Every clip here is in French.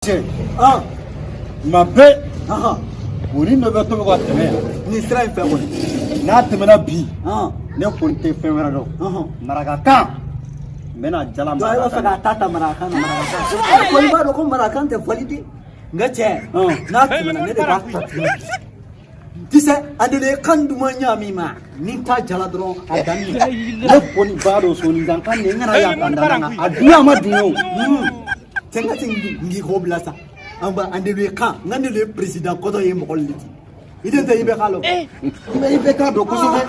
ma bɛɛ o ni ne bɛ to ka tɛmɛ yan ni sira in fɛ kɔni n'a tɛmɛna bi ne kɔni tɛ fɛn wɛrɛ dɔn marakakan n bɛna jala marakakan. I b'a fɛ k'a ta marakakan na marakakan. Ko i b'a dɔn ko marakakan tɛ fɔli de nka cɛ n'a tɛmɛna ne de b'a ta tuguni. Tisɛ a de ye kan duman ɲagami ma ni ta jala dɔrɔn a daminɛ. Ne kɔni b'a dɔn sɔɔni kan de n kana yan kan da a dun a ma dun o. Cɛ n ka tɛ ngi k'o bila sa. An de ye kan n ka ne de ye président kɔtɔ ye mɔgɔ le i tɛ i bɛ k'a la i bɛ k'a dɔn kosɛbɛ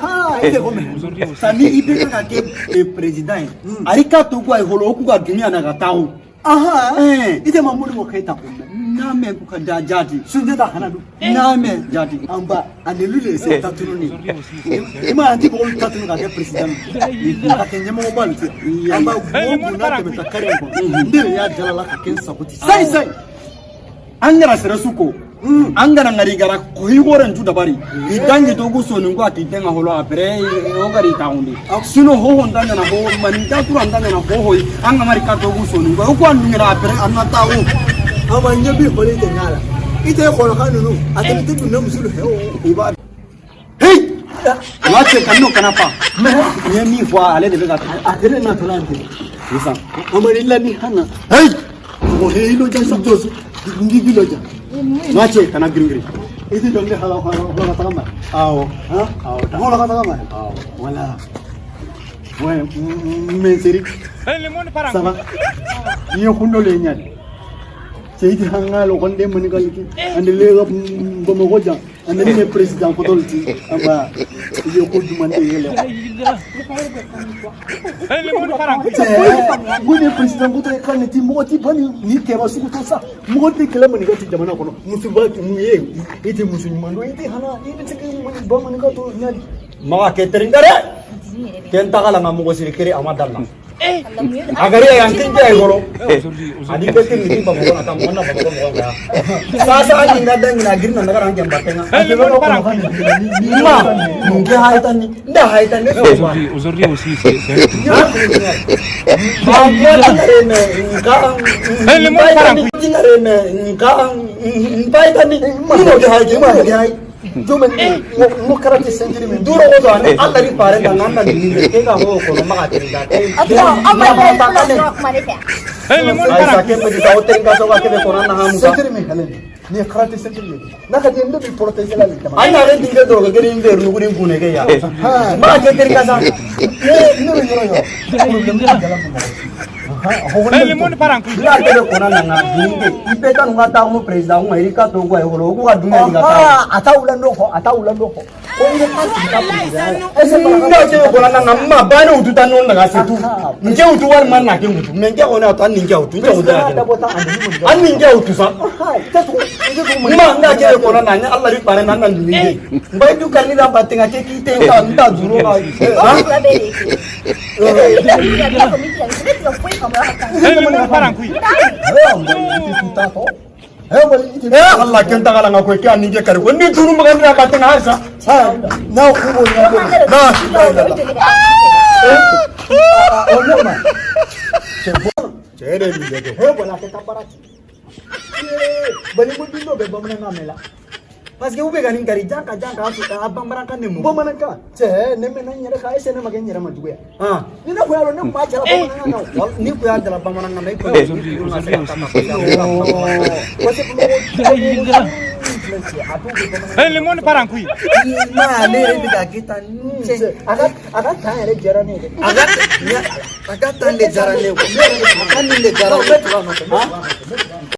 i tɛ ko mɛn sa ni i bɛ ka kɛ président ye ale k'a to ko a ye holo o k'u ka dunya na ka taa o i tɛ ma mulu mɔ k'e ta ko mɛn n'a mɛn k'u ka da jaabi Sunjata kana don n'a mɛn jaabi an ba a de lu le se tatunu ni i ma an ti mɔgɔw tatunu ka kɛ président ka kɛ ɲɛmɔgɔba le tɛ an ba mɔgɔw n'a tɛmɛ ta kari kɔnɔ ne de y'a jalala ka kɛ n sago ti sayi an kana sɛrɛsu ko an kana ngari gara ko i wore ntu dabari i dangi to ku soni ko ati denga holo apre o gari taunde sino ho honda na ho mani ta turu anda na ho ho an ngamari ka to ku soni ko ko an ngira apre an na tawo ama nyabi hole de ngala ite ko ka nunu ati tu na musulu he o iba hey wache kanno kana pa me mi fo ale de ga atene na tolante isa ama illa ni hana hey o he ilo jansa dosu ngi giloja wache kana gringri itu dong dia kalau kata kamar awo kalau kata kamar wala menseri sama iyo kundo le nyadi seyti hangalo konde mani kaliki ande lega bomo goja ande ni president ko dolti amba iyo ko dumande yele mune president ko to kan ti mo ti bani ni ke ba su to sa mo ti kala mani ga ti jamana kono musuba mu ye ite musulman do ite hana ite ti mani ba mani ga to nyadi ma ke teringare ken takala ngamu ko sirikiri amadalla agar yang tinggi ay goro adi bete ni ba mo na ta mo na ba mo ga sasa ni ngada ni nagir na ngara ngem batenga ati ba ko ma nge haitan ni nda haitan ni aujourd'hui aussi c'est Jumen mo karate sentiri men duro ko do ane Allah ri pare da nanda ni ke ga ho ko ma ka tinda amma ba ta ne ai sa ke me da hotel ga so ga ke ko na ha mu sentiri men halen ni karate sentiri na ka de mbi protéger la lita ai na re dinga do ga gari nder nu gurin kune ke ya ma ke ter ka sa ni ro yo problem ni jala mo limon parang la ke ko na na dinge ibe ta nu ga ta mo president mo iri ka to go ai holo ko ga dunya ni ga ta ataula ndoko ko ni ka ta president ese ba ke ko na na ma ba ne utu ta non daga setu nje utu war man na ke utu men ke ona ta ninge utu nje utu an ninge utu sa ma nga ke ko na na Allah ri pare nan nan ninge mbai du kan ni da batenga ke ki te ta nta zuro ga ha limon parang kui Allah ken ta kala ngako ke an ninge kare ko ni turu magan da batenga harsa na ko ko na ma chere ni de he bola ke tabarati bali mo dindo be bamna ngamela parce que ube ganin kari jaka asu ka abambara kan nemu bomana ka che ne me na nyere ka ese ne magen nyere majuya ni na ko yaro ne ma jara bomana na ni ku ya dala bambara ngamai ko limon parang kui ma le re biga kita ni aga ta yare jara ne aga tan le jara ne ko kan ni le jara ne